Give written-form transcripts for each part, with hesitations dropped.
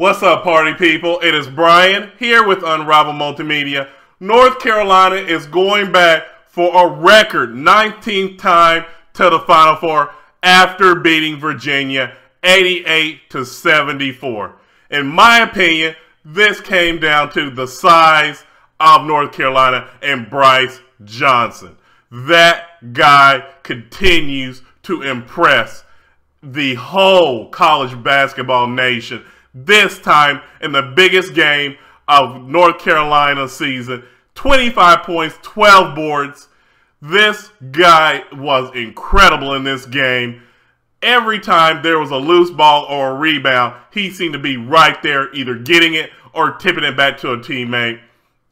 What's up, party people? It is Brian here with Unrivaled Multimedia. North Carolina is going back for a record 19th time to the Final Four after beating Virginia 88-74. In my opinion, this came down to the size of North Carolina and Bryce Johnson. That guy continues to impress the whole college basketball nation. This time in the biggest game of North Carolina's season, 25 points, 12 boards. This guy was incredible in this game. Every time there was a loose ball or a rebound, he seemed to be right there, either getting it or tipping it back to a teammate.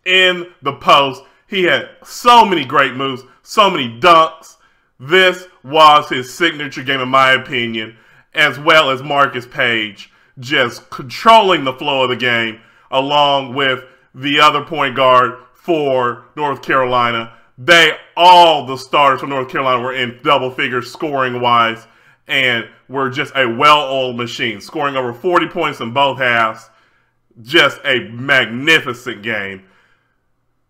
In the post, he had so many great moves, so many dunks. This was his signature game, in my opinion, as well as Marcus Page just controlling the flow of the game, along with the other point guard for North Carolina. All the starters for North Carolina were in double figures scoring-wise, and were just a well-oiled machine, scoring over 40 points in both halves. Just a magnificent game.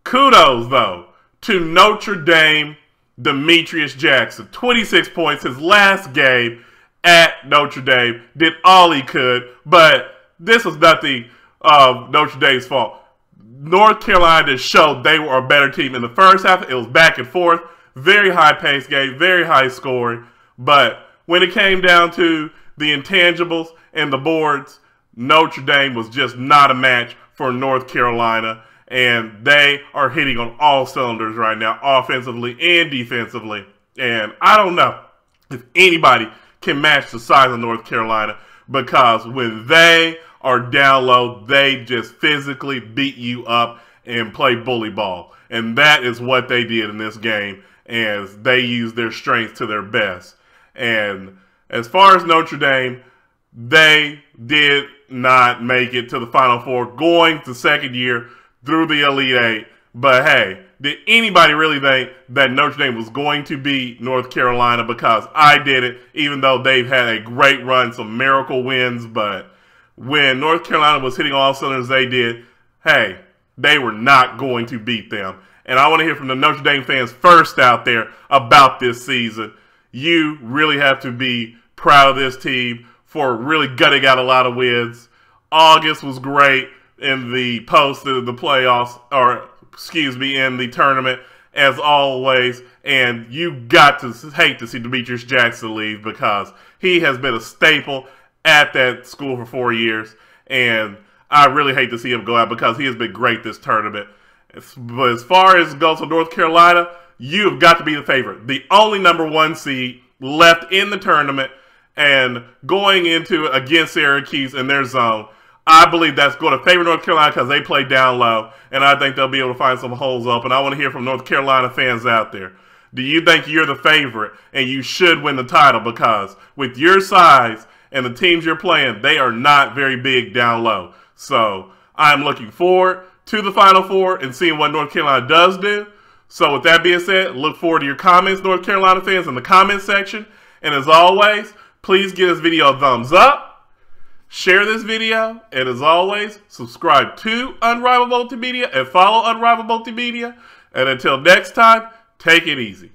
Kudos, though, to Notre Dame Demetrius Jackson. 26 points, his last game at Notre Dame. Did all he could, but this was nothing of Notre Dame's fault. North Carolina just showed they were a better team in the first half. It was back and forth. Very high-paced game, very high scoring. But when it came down to the intangibles and the boards, Notre Dame was just not a match for North Carolina. And they are hitting on all cylinders right now, offensively and defensively. And I don't know if anybody can match the size of North Carolina, because when they are down low, they just physically beat you up and play bully ball. And that is what they did in this game, as they used their strength to their best. And as far as Notre Dame, they did not make it to the Final Four, going to second year through the Elite Eight. But hey, did anybody really think that Notre Dame was going to beat North Carolina? Because I did it, even though they've had a great run, some miracle wins. But when North Carolina was hitting all cylinders they did, hey, they were not going to beat them. And I want to hear from the Notre Dame fans first out there about this season. You really have to be proud of this team for really gutting out a lot of wins. August was great in the post of the playoffs, or excuse me, in the tournament, as always. And you got to hate to see Demetrius Jackson leave, because he has been a staple at that school for 4 years. And I really hate to see him go out, because he has been great this tournament. But as far as goes for North Carolina, you have got to be the favorite. The only #1 seed left in the tournament, and going into against Syracuse in their zone, I believe that's going to favor North Carolina, because they play down low, and I think they'll be able to find some holes open. I want to hear from North Carolina fans out there. Do you think you're the favorite and you should win the title? Because with your size and the teams you're playing, they are not very big down low. So I'm looking forward to the Final Four and seeing what North Carolina does do. So with that being said, look forward to your comments, North Carolina fans, in the comment section. And as always, please give this video a thumbs up. Share this video, and as always, subscribe to Unrivaled Multimedia and follow Unrivaled Multimedia. And until next time, take it easy.